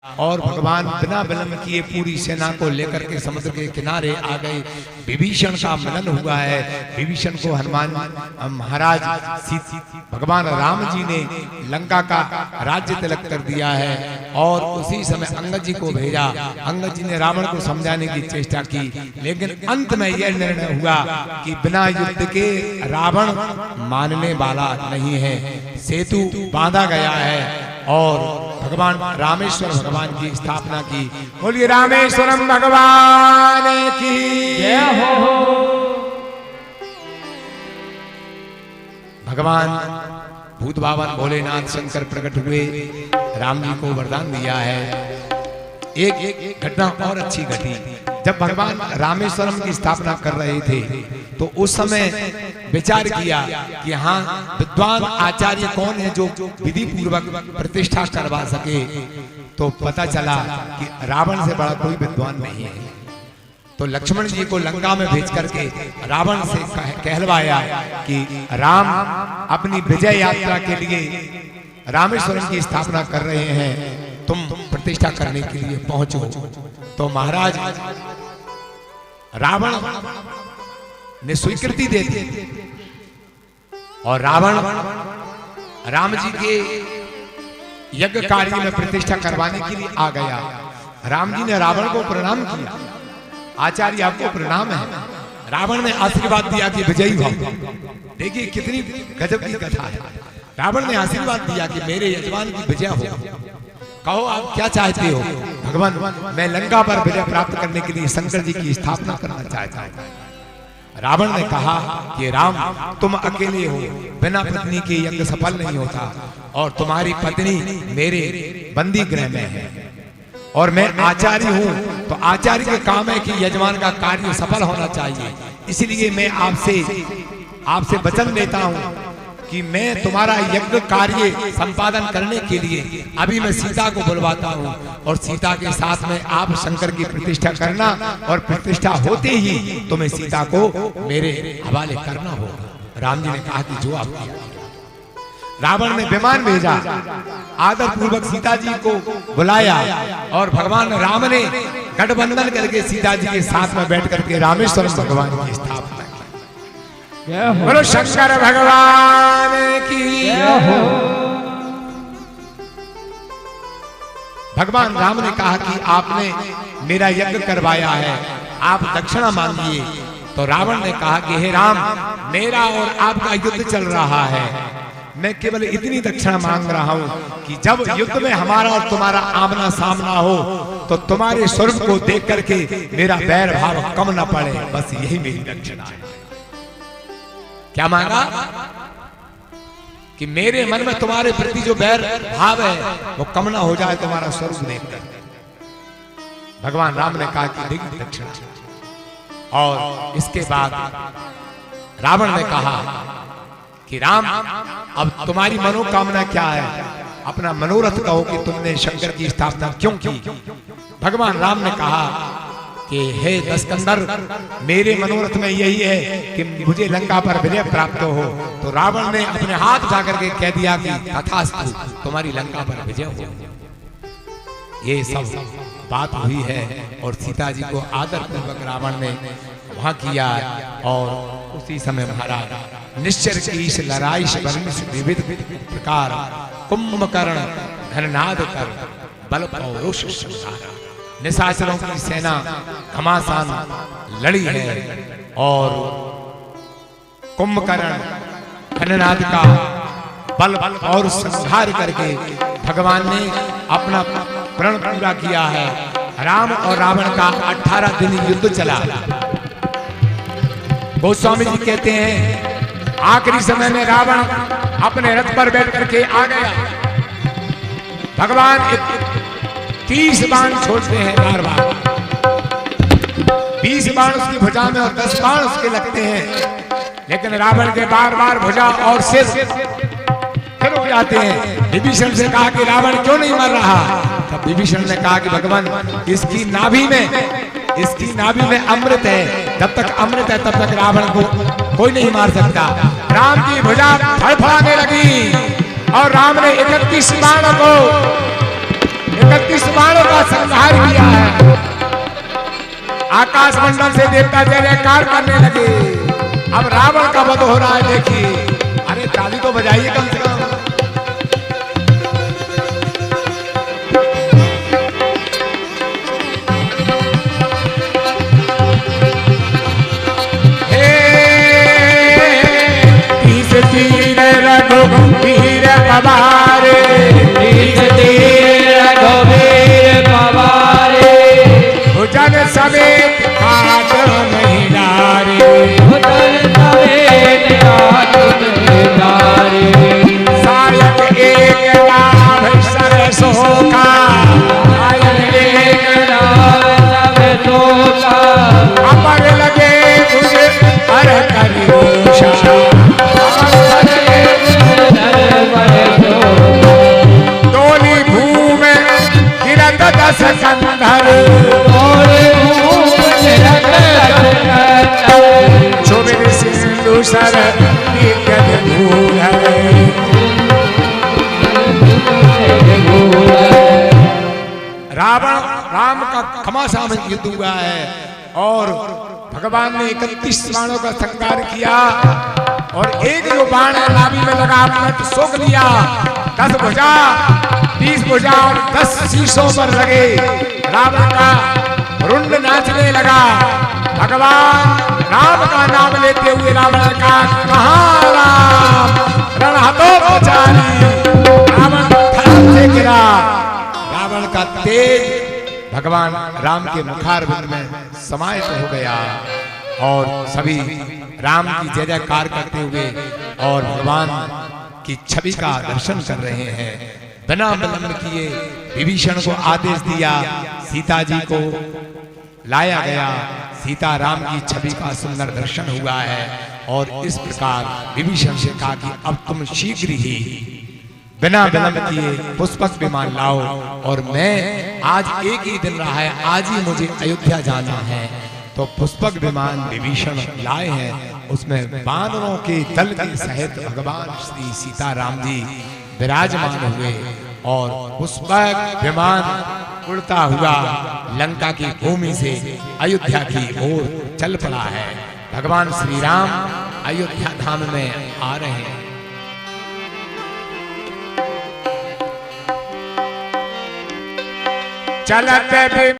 और भगवान बिना विलंब किए पूरी सेना को लेकर के समुद्र के किनारे आ गए। विभीषण का मिलन हुआ है। विभीषण को हनुमान महाराज भगवान राम जी ने लंका का राज्य तिलक कर दिया है और उसी समय अंगद जी को भेजा। अंगद जी ने रावण को समझाने की चेष्टा की, लेकिन अंत में यह निर्णय हुआ कि बिना युद्ध के रावण मानने वाला नहीं है। सेतु बांधा गया है और भगवान रामेश्वर भगवान की स्थापना की। बोलिए रामेश्वरम भगवान की जय हो। भगवान भूत भावन भोलेनाथ शंकर प्रकट हुए, राम जी को वरदान दिया है। एक घटना और अच्छी घटी। जब भगवान रामेश्वरम की स्थापना कर रहे थे तो उस समय विचार किया कि हाँ, विद्वान आचार्य कौन है जो विधि पूर्वक प्रतिष्ठा करवा सके। तो पता चला कि रावण से बड़ा कोई विद्वान नहीं है। तो लक्ष्मण जी को लंका में भेज करके रावण से कहलवाया कि राम अपनी विजय यात्रा के लिए रामेश्वरम की स्थापना कर रहे हैं, तुम प्रतिष्ठा करने के लिए पहुंचो। तो महाराज रावण ने स्वीकृति दे दी और रावण राम जी के यज्ञ कार्य में प्रतिष्ठा करवाने के लिए आ गया। राम जी ने रावण को प्रणाम किया, आचार्य आपको प्रणाम है। रावण ने आशीर्वाद दिया कि विजयी भव। देखिए कितनी गजब की कथा है। रावण ने आशीर्वाद दिया कि मेरे यजमान की विजय हो। कहो आप क्या चाहते हो? भगवान मैं लंका पर विजय प्राप्त करने के लिए शंकर जी की स्थापना करना चाहता हूं। रावण ने कहा कि राम तुम अकेले हो, बिना पत्नी के यज्ञ सफल नहीं होता और तुम्हारी पत्नी मेरे बंदी गृह में है और मैं आचार्य हूं, तो आचार्य का काम है कि यजमान का कार्य सफल होना चाहिए। इसलिए मैं आपसे वचन लेता हूं कि मैं तुम्हारा यज्ञ कार्य संपादन करने के लिए अभी मैं सीता को बुलवाता हूँ और सीता के साथ में आप शंकर की प्रतिष्ठा करना और प्रतिष्ठा होते ही तुम्हें सीता को मेरे हवाले करना होगा। राम जी ने कहा कि जो आप। रावण ने विमान भेजा, आदर पूर्वक सीता जी को बुलाया और भगवान राम ने गठबंधन करके सीता जी के साथ में बैठ करके रामेश्वर भगवान की स्थापना। बोलो शंकर भगवान की हो। भगवान राम ने कहा कि आपने मेरा यज्ञ करवाया है, आप दक्षिणा मांगिए। तो रावण ने कहा कि हे राम, मेरा और आपका युद्ध चल रहा है, मैं केवल इतनी दक्षिणा मांग रहा हूं कि जब युद्ध में हमारा और तुम्हारा आमना सामना हो तो तुम्हारे स्वरूप को देख करके मेरा बैर भाव कम न पड़े, बस यही मेरी दक्षिणा है। क्या मांगा? कि मेरे मन में तुम्हारे प्रति जो बैर भाव है वो कम ना हो जाए तुम्हारा स्वरूप देखकर। भगवान राम ने कहा कि देखिए दक्षिणा। और इसके बाद रावण ने कहा कि राम अब तुम्हारी मनोकामना क्या है, अपना मनोरथ कहो कि तुमने शंकर की स्थापना क्यों की। भगवान राम ने कहा कि हे दशकंदर, मेरे मनोरथ में यही है कि मुझे लंका पर विजय प्राप्त हो। तो रावण ने अपने हाथ उठा करके कह दिया कि तथास्तु, तुम्हारी लंका पर विजय हो। ये सब बात हुई है और सीता जी को आदर पूर्वक रावण ने वहां किया और उसी समय महाराज निश्चर कीश लड़ाईश बर्मिश विविध प्रकार कुंभकर्ण घननाद कर बल पौरुष संहारा। निशाचरों की सेना घमासान लड़ी है और कुंभकर्ण घननाद का बल और संहार करके भगवान ने अपना प्रण पूरा किया है। राम और रावण का 18 दिन युद्ध चला। गोस्वामी जी कहते हैं आखिरी समय में रावण अपने रथ पर बैठ करके आ गया। भगवान 30 बाण छोड़ते हैं बार बार, 20 बाण उसकी भुजा में और 10 बाण उसके लगते हैं, लेकिन रावण के बार बार भुजा और सिर फिर उड़ जाते हैं। विभीषण से कहा कि रावण क्यों नहीं मर रहा? तब विभीषण ने कहा कि भगवान इसकी नाभि में अमृत है, जब तक अमृत है तब तक रावण को कोई नहीं मार सकता। राम की भुजा फड़फड़ाने लगी और राम ने 31 बाणों को 31 बाणों का संहार किया है। आकाश मंडल से देवता जय जयकार करने लगे। अब रावण का वध हो रहा है, देखिए। अरे ताली तो बजाइए कम से कम। तीर रघुवीर पवारे, तीर रघुवीर पवारे, भुजन समेत हाथ नहीं डारे, भुजन समेत हाथ नहीं डारे, सायक एक लाभ सरसों का, सायक एक लाभ सरसों का, अमर लगे तुझे हर करियोशा, दोली भूम गिरत दस कंधर, चोबिर सिंधु सर निकट भूधर, रावण राम का घमासान युद्ध हुआ है और भगवान ने 31 बाणों का संहार किया और एक जो बाण है नाभि में लगा आपने तो सोख लिया। 10 भुजा 20 भुजा और 10 शीशों पर लगे। रावण का रुंड नाचने लगा। भगवान राम का नाम लेते हुए रावण का कहाँ राम रणहतो पचारी, रावण धरम से गिरा। रावण का तेज भगवान राम के मुखारविंद में समाहित हो गया और सभी राम की जय जयकार करते हुए और भगवान की छवि का दर्शन कर रहे हैं। बिना विलंब किए विभीषण को आदेश दिया, सीता जी को लाया गया। सीता राम की छवि का सुंदर दर्शन हुआ है और इस प्रकार विभीषण से कहा कि अब तुम शीघ्र ही बिना विलंब किए पुष्पक विमान लाओ और मैं आज एक ही दिन रहा है, आज ही मुझे अयोध्या जाना है। तो पुष्पक विमान विभीषण लाए हैं, उसमें बानरों के दल के सहित भगवान श्री सीताराम जी विराजमान हुए और पुष्पक विमान उड़ता हुआ लंका की भूमि से अयोध्या की ओर चल पड़ा है। भगवान श्री राम अयोध्या धाम में आ रहे हैं। चलते